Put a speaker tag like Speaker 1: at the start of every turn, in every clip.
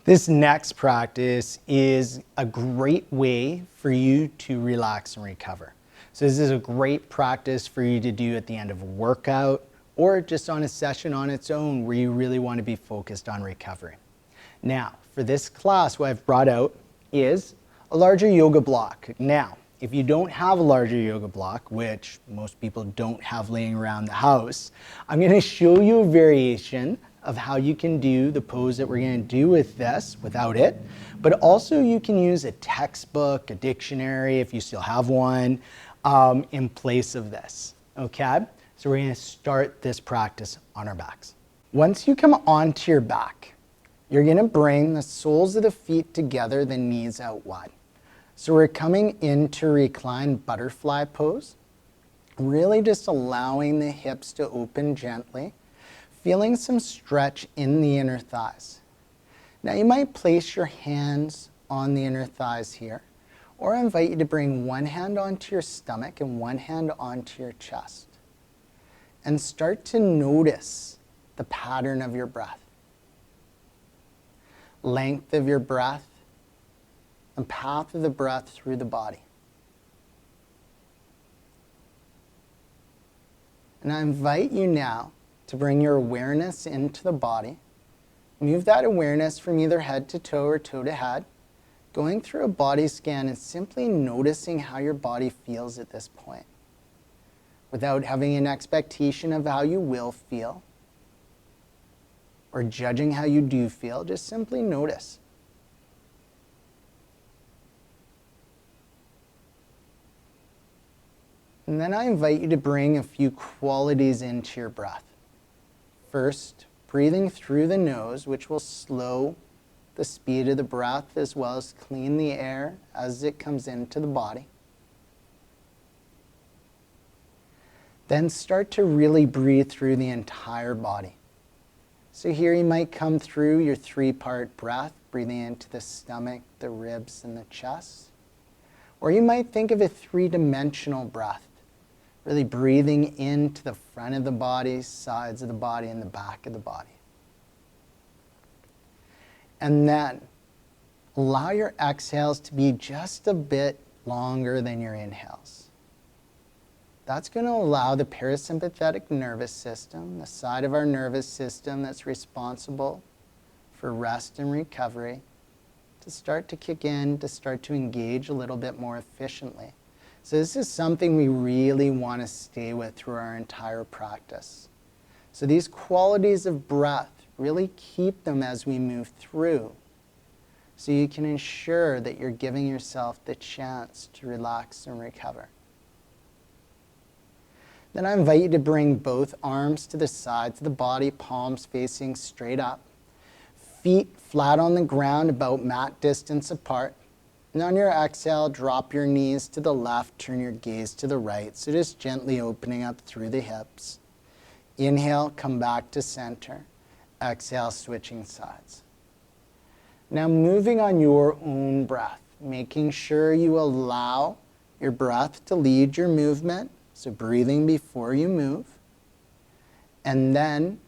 Speaker 1: This next practice is a great way for you to relax and recover. So this is a great practice for you to do at the end of a workout or just on a session on its own where you really want to be focused on recovery. Now, for this class, what I've brought out is a larger yoga block. Now, if you don't have a larger yoga block, which most people don't have laying around the house, I'm going to show you a variation of how you can do the pose that we're going to do with this without it, but also you can use a textbook, a dictionary, if you still have one, in place of this, okay? So we're going to start this practice on our backs. Once you come onto your back, you're going to bring the soles of the feet together, the knees out wide. So we're coming into reclined butterfly pose, really just allowing the hips to open gently, feeling some stretch in the inner thighs. Now you might place your hands on the inner thighs here, or I invite you to bring one hand onto your stomach and one hand onto your chest. And start to notice the pattern of your breath, length of your breath, and path of the breath through the body. And I invite you now to bring your awareness into the body. Move that awareness from either head to toe or toe to head, going through a body scan and simply noticing how your body feels at this point, without having an expectation of how you will feel or judging how you do feel. Just simply notice. And then I invite you to bring a few qualities into your breath. First, breathing through the nose, which will slow the speed of the breath as well as clean the air as it comes into the body. Then start to really breathe through the entire body. So here you might come through your three-part breath, breathing into the stomach, the ribs, and the chest. Or you might think of a three-dimensional breath, really breathing into the front of the body, sides of the body, and the back of the body. And then allow your exhales to be just a bit longer than your inhales. That's going to allow the parasympathetic nervous system, the side of our nervous system that's responsible for rest and recovery, to start to kick in, to start to engage a little bit more efficiently. So this is something we really want to stay with through our entire practice. So these qualities of breath, really keep them as we move through, so you can ensure that you're giving yourself the chance to relax and recover. Then I invite you to bring both arms to the sides of the body, palms facing straight up, feet flat on the ground about mat distance apart. And on your exhale, drop your knees to the left, turn your gaze to the right. So just gently opening up through the hips. Inhale, come back to center. Exhale, switching sides. Now moving on your own breath, making sure you allow your breath to lead your movement. So breathing before you move. And then,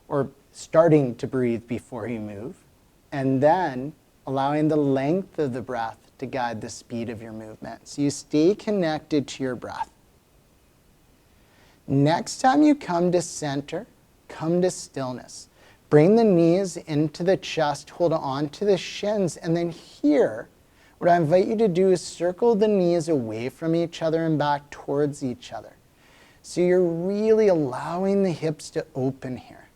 Speaker 1: or starting to breathe before you move. And then allowing the length of the breath to guide the speed of your movement. So you stay connected to your breath. Next time you come to center, come to stillness. Bring the knees into the chest, hold on to the shins, and then here, what I invite you to do is circle the knees away from each other and back towards each other. So you're really allowing the hips to open here.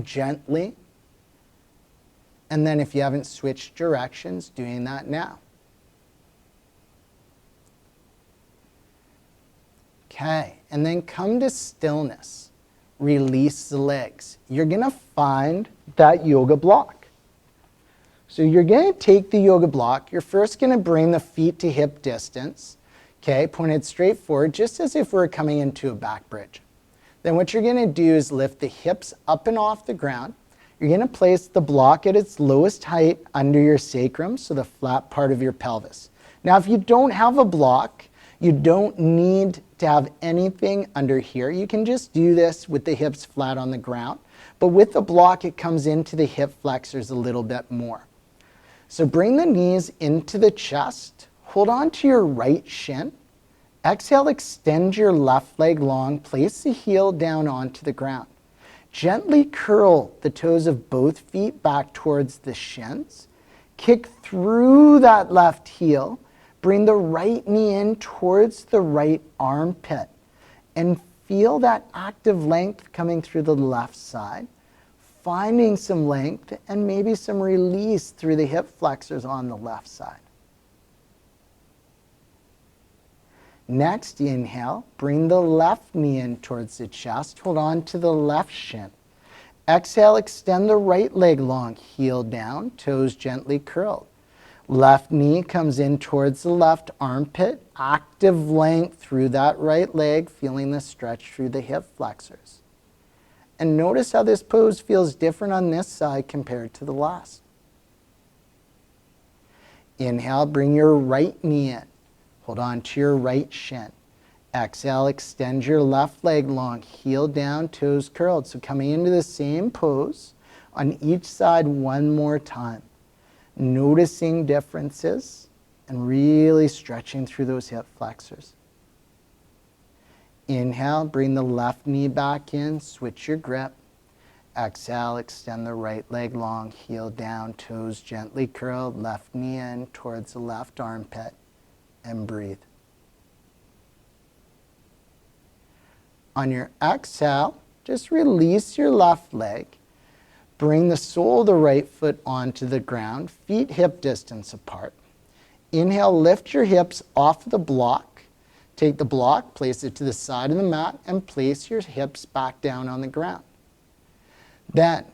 Speaker 1: Gently. And then if you haven't switched directions, doing that now. Okay, and then come to stillness. Release the legs. You're going to find that yoga block. So you're going to take the yoga block. You're first going to bring the feet to hip distance. Okay, pointed straight forward, just as if we're coming into a back bridge. Then what you're going to do is lift the hips up and off the ground. You're going to place the block at its lowest height under your sacrum, so the flat part of your pelvis. Now, if you don't have a block, you don't need to have anything under here. You can just do this with the hips flat on the ground. But with the block, it comes into the hip flexors a little bit more. So bring the knees into the chest. Hold on to your right shin. Exhale, extend your left leg long. Place the heel down onto the ground. Gently curl the toes of both feet back towards the shins. Kick through that left heel. Bring the right knee in towards the right armpit. And feel that active length coming through the left side. Finding some length and maybe some release through the hip flexors on the left side. Next, inhale, bring the left knee in towards the chest. Hold on to the left shin. Exhale, extend the right leg long, heel down, toes gently curled. Left knee comes in towards the left armpit. Active length through that right leg, feeling the stretch through the hip flexors. And notice how this pose feels different on this side compared to the last. Inhale, bring your right knee in. Hold on to your right shin. Exhale, extend your left leg long, heel down, toes curled. So coming into the same pose on each side one more time. Noticing differences and really stretching through those hip flexors. Inhale, bring the left knee back in, switch your grip. Exhale, extend the right leg long, heel down, toes gently curled, left knee in towards the left armpit, and breathe. On your exhale, just release your left leg. Bring the sole of the right foot onto the ground, feet hip distance apart. Inhale, lift your hips off the block. Take the block, place it to the side of the mat, and place your hips back down on the ground. Then,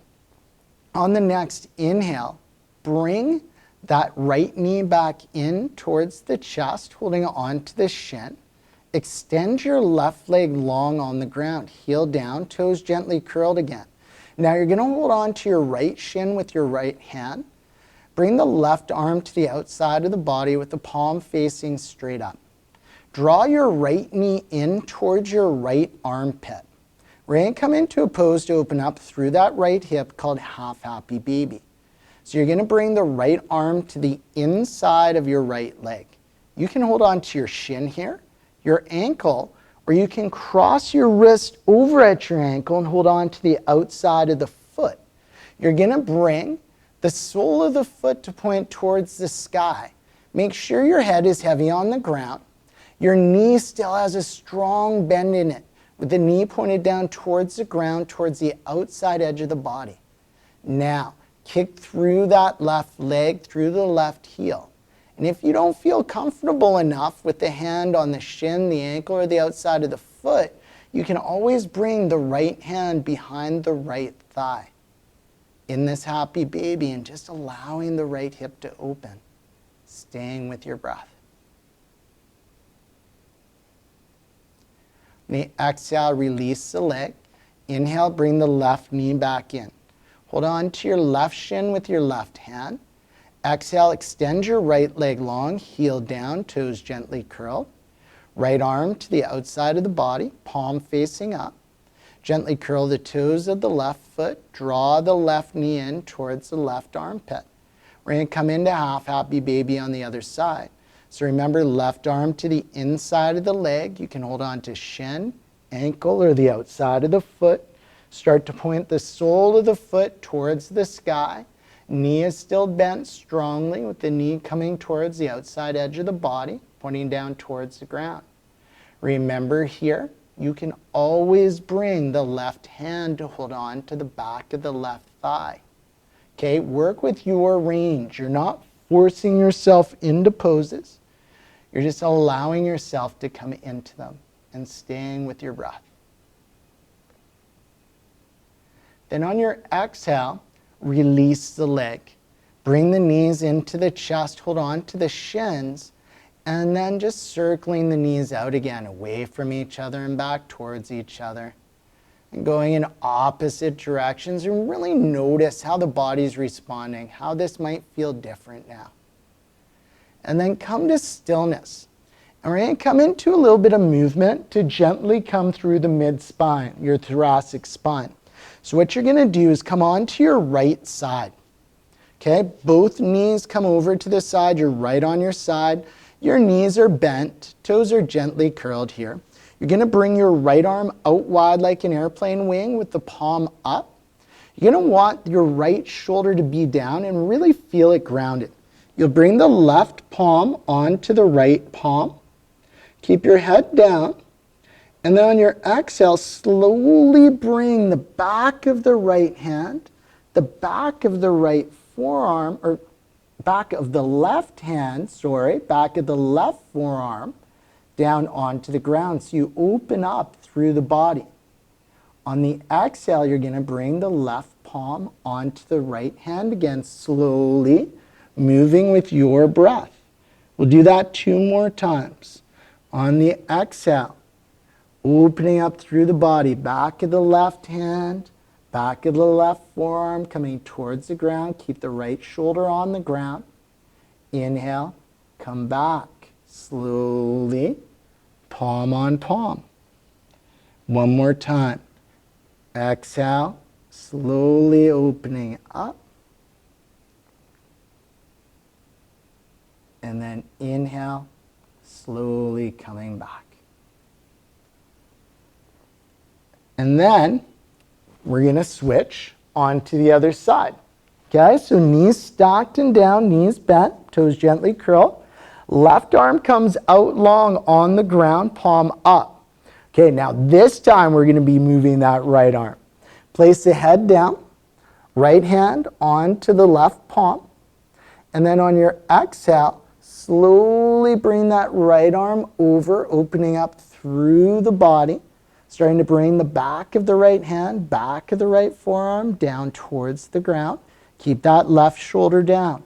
Speaker 1: on the next inhale, bring that right knee back in towards the chest, holding it onto the shin. Extend your left leg long on the ground, heel down, toes gently curled again. Now you're going to hold on to your right shin with your right hand. Bring the left arm to the outside of the body with the palm facing straight up. Draw your right knee in towards your right armpit. We're going to come into a pose to open up through that right hip called half happy baby. So you're going to bring the right arm to the inside of your right leg. You can hold on to your shin here, your ankle, or you can cross your wrist over at your ankle and hold on to the outside of the foot. You're going to bring the sole of the foot to point towards the sky. Make sure your head is heavy on the ground. Your knee still has a strong bend in it, with the knee pointed down towards the ground, towards the outside edge of the body. Now, kick through that left leg, through the left heel. And if you don't feel comfortable enough with the hand on the shin, the ankle, or the outside of the foot, you can always bring the right hand behind the right thigh in this happy baby and just allowing the right hip to open, staying with your breath. Exhale, release the leg. Inhale, bring the left knee back in. Hold on to your left shin with your left hand. Exhale, extend your right leg long, heel down, toes gently curled. Right arm to the outside of the body, palm facing up. Gently curl the toes of the left foot. Draw the left knee in towards the left armpit. We're going to come into half happy baby on the other side. So remember, left arm to the inside of the leg. You can hold on to shin, ankle, or the outside of the foot. Start to point the sole of the foot towards the sky. Knee is still bent strongly with the knee coming towards the outside edge of the body, pointing down towards the ground. Remember here, you can always bring the left hand to hold on to the back of the left thigh. Okay, work with your range. You're not forcing yourself into poses. You're just allowing yourself to come into them and staying with your breath. Then on your exhale, release the leg. Bring the knees into the chest, hold on to the shins, and then just circling the knees out again, away from each other and back towards each other. And going in opposite directions, and really notice how the body's responding, how this might feel different now. And then come to stillness. And we're going to come into a little bit of movement to gently come through the mid-spine, your thoracic spine. So what you're going to do is come onto your right side. Okay, both knees come over to the side. You're right on your side. Your knees are bent. Toes are gently curled here. You're going to bring your right arm out wide like an airplane wing with the palm up. You're going to want your right shoulder to be down and really feel it grounded. You'll bring the left palm onto the right palm. Keep your head down. And then on your exhale, slowly bring the back of the right hand, the back of the right forearm, or back of the left hand, back of the left forearm down onto the ground. So you open up through the body. On the exhale, you're going to bring the left palm onto the right hand again, slowly moving with your breath. We'll do that 2 more times. On the exhale, opening up through the body, back of the left hand, back of the left forearm coming towards the ground. Keep the right shoulder on the ground. Inhale, come back slowly, palm on palm. One more time. Exhale, slowly opening up. And then inhale, slowly coming back. And then we're going to switch onto the other side. Okay, so knees stacked and down, knees bent, toes gently curl. Left arm comes out long on the ground, palm up. Okay, now this time we're going to be moving that right arm. Place the head down, right hand onto the left palm, and then on your exhale, slowly bring that right arm over, opening up through the body, starting to bring the back of the right hand, back of the right forearm down towards the ground. Keep that left shoulder down.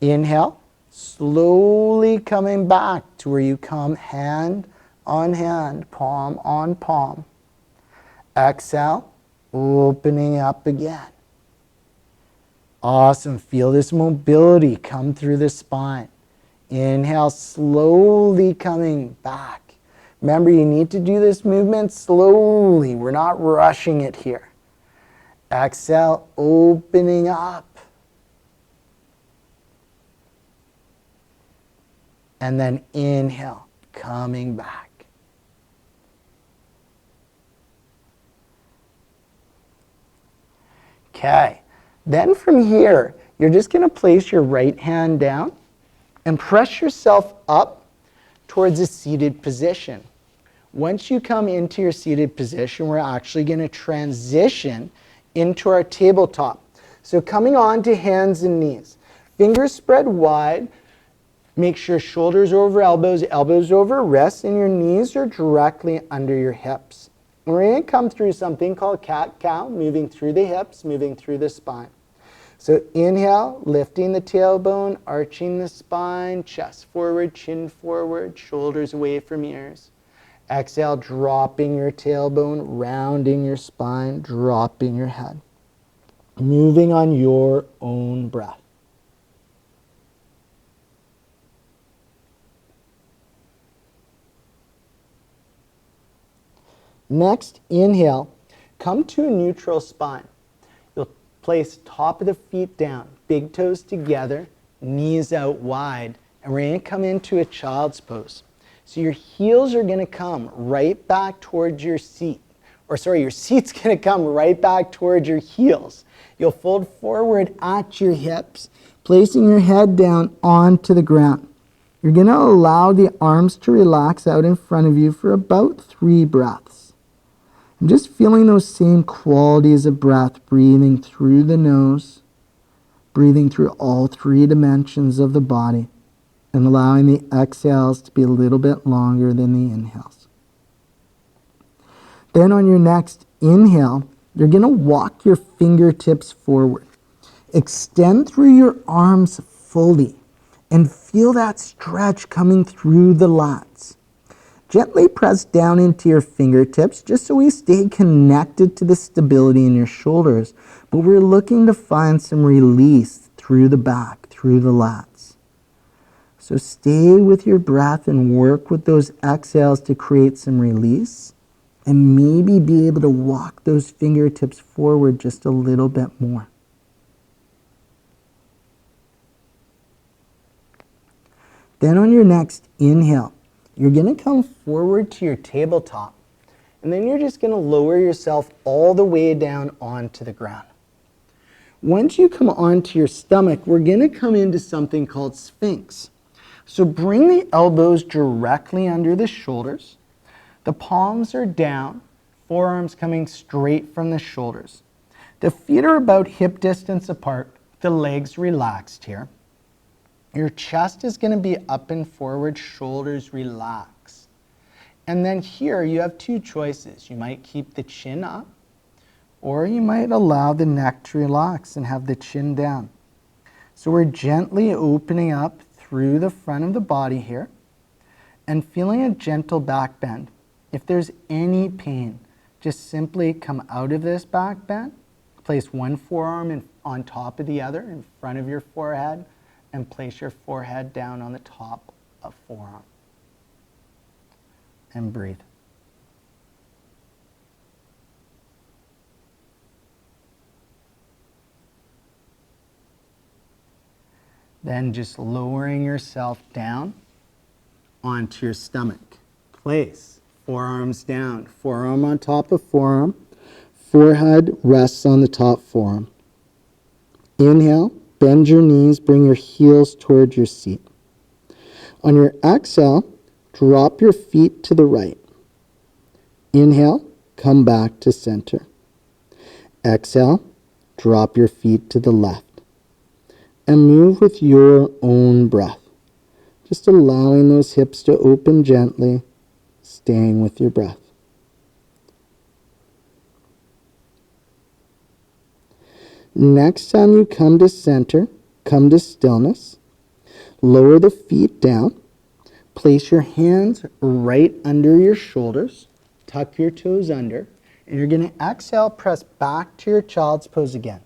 Speaker 1: Inhale, slowly coming back to where you come hand on hand, palm on palm. Exhale, opening up again. Awesome. Feel this mobility come through the spine. Inhale, slowly coming back. Remember, you need to do this movement slowly. We're not rushing it here. Exhale, opening up. And then inhale, coming back. Okay, then from here, you're just going to place your right hand down and press yourself up towards a seated position. Once you come into your seated position, we're actually going to transition into our tabletop. So coming on to hands and knees. Fingers spread wide. Make sure shoulders over elbows, elbows over wrists, and your knees are directly under your hips. We're going to come through something called cat-cow, moving through the hips, moving through the spine. So inhale, lifting the tailbone, arching the spine, chest forward, chin forward, shoulders away from ears. Exhale, dropping your tailbone, rounding your spine, dropping your head. Moving on your own breath. Next, inhale, come to a neutral spine. You'll place top of the feet down, big toes together, knees out wide, and we're going to come into a child's pose. So your heels are going to come right back towards your seat. Your seat's going to come right back towards your heels. You'll fold forward at your hips, placing your head down onto the ground. You're going to allow the arms to relax out in front of you for about 3 breaths. I'm just feeling those same qualities of breath, breathing through the nose, breathing through all 3 dimensions of the body, and allowing the exhales to be a little bit longer than the inhales. Then on your next inhale, you're going to walk your fingertips forward. Extend through your arms fully and feel that stretch coming through the lats. Gently press down into your fingertips just so we stay connected to the stability in your shoulders, but we're looking to find some release through the back, through the lats. So stay with your breath and work with those exhales to create some release. and maybe be able to walk those fingertips forward just a little bit more. Then on your next inhale, you're going to come forward to your tabletop, and then you're just going to lower yourself all the way down onto the ground. Once you come onto your stomach, we're going to come into something called Sphinx. So bring the elbows directly under the shoulders. The palms are down, forearms coming straight from the shoulders. The feet are about hip distance apart, the legs relaxed here. Your chest is going to be up and forward, shoulders relaxed. And then here you have two choices. You might keep the chin up, or you might allow the neck to relax and have the chin down. So we're gently opening up through the front of the body here and feeling a gentle back bend. If there's any pain, just simply come out of this back bend, place one forearm on top of the other in front of your forehead, and place your forehead down on the top of forearm. And breathe. Then just lowering yourself down onto your stomach. Place forearms down, forearm on top of forearm, forehead rests on the top forearm. Inhale, bend your knees, bring your heels towards your seat. On your exhale, drop your feet to the right. Inhale, come back to center. Exhale, drop your feet to the left. And move with your own breath. Just allowing those hips to open gently, staying with your breath. Next time you come to center, come to stillness. Lower the feet down. Place your hands right under your shoulders. Tuck your toes under. And you're going to exhale, press back to your child's pose again.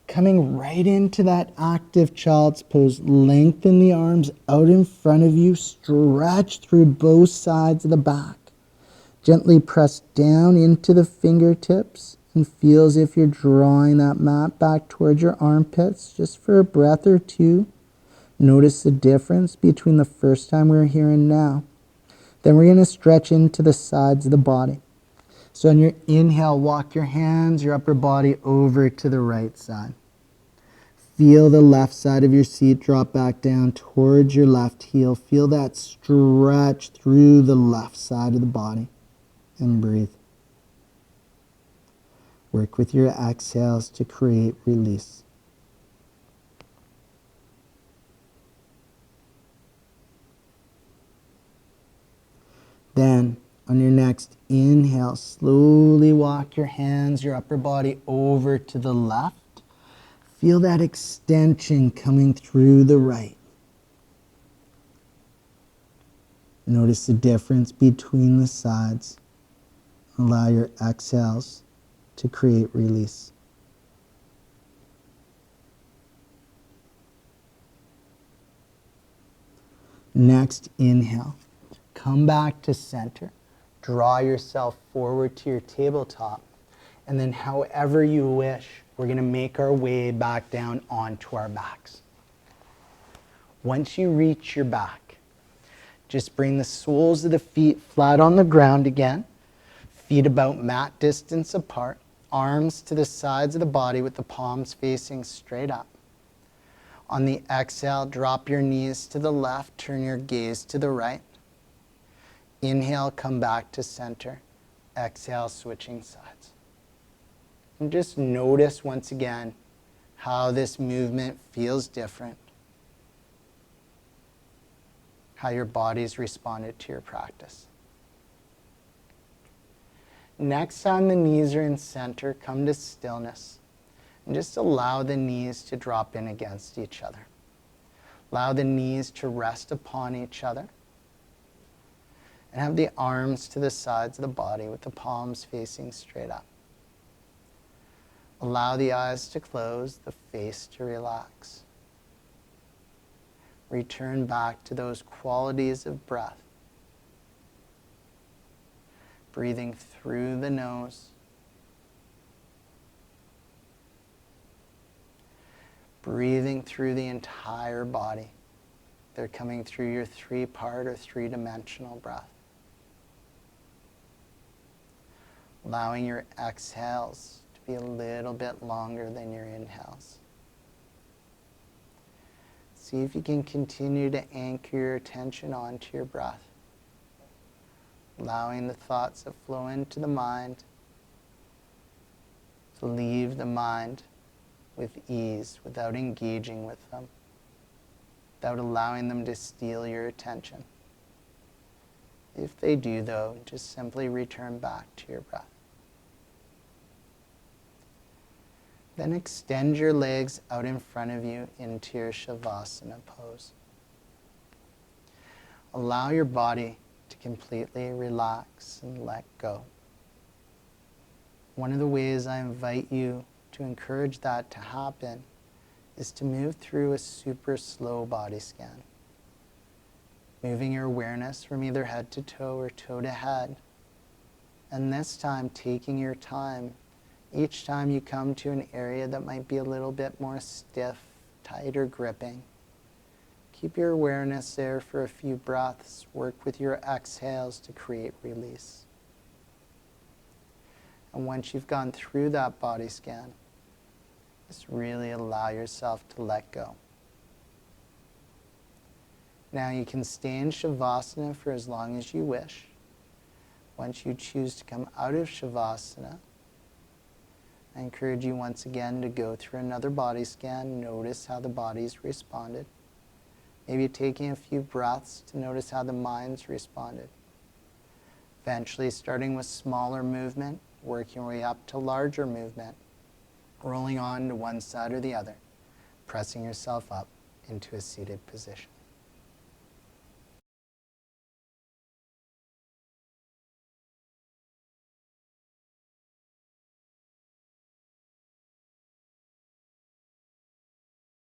Speaker 1: Coming right into that active child's pose, lengthen the arms out in front of you, stretch through both sides of the back. Gently press down into the fingertips and feel as if you're drawing that mat back towards your armpits just for a breath or two. Notice the difference between the first time we were here and now. Then we're going to stretch into the sides of the body. So on your inhale, walk your hands, your upper body over to the right side. Feel the left side of your seat drop back down towards your left heel. Feel that stretch through the left side of the body. And breathe. Work with your exhales to create release. Then, on your next inhale, slowly walk your hands, your upper body over to the left. Feel that extension coming through the right. Notice the difference between the sides. Allow your exhales to create release. Next inhale. Come back to center. Draw yourself forward to your tabletop. And then however you wish, we're going to make our way back down onto our backs. Once you reach your back, just bring the soles of the feet flat on the ground again. Feet about mat distance apart. Arms to the sides of the body with the palms facing straight up. On the exhale, drop your knees to the left. Turn your gaze to the right. Inhale, come back to center. Exhale, switching sides. And just notice once again how this movement feels different. How your body's responded to your practice. Next time the knees are in center, come to stillness. And just allow the knees to drop in against each other. Allow the knees to rest upon each other. And have the arms to the sides of the body with the palms facing straight up. Allow the eyes to close, the face to relax. Return back to those qualities of breath. breathing through the nose, breathing through the entire body. They're coming through your three-part or three-dimensional breath. Allowing your exhales to be a little bit longer than your inhales. See if you can continue to anchor your attention onto your breath, allowing the thoughts that flow into the mind to leave the mind with ease, without engaging with them, without allowing them to steal your attention. If they do, though, just simply return back to your breath. Then extend your legs out in front of you into your shavasana pose. Allow your body to completely relax and let go. One of the ways I invite you to encourage that to happen is to move through a super slow body scan. Moving your awareness from either head to toe or toe to head. And this time taking your time. Each time you come to an area that might be a little bit more stiff, tight, or gripping, keep your awareness there for a few breaths. Work with your exhales to create release. And once you've gone through that body scan, just really allow yourself to let go. Now you can stay in Shavasana for as long as you wish. Once you choose to come out of Shavasana, I encourage you once again to go through another body scan. Notice how the body's responded. Maybe taking a few breaths to notice how the mind's responded. Eventually starting with smaller movement, working your way up to larger movement, rolling on to one side or the other, pressing yourself up into a seated position.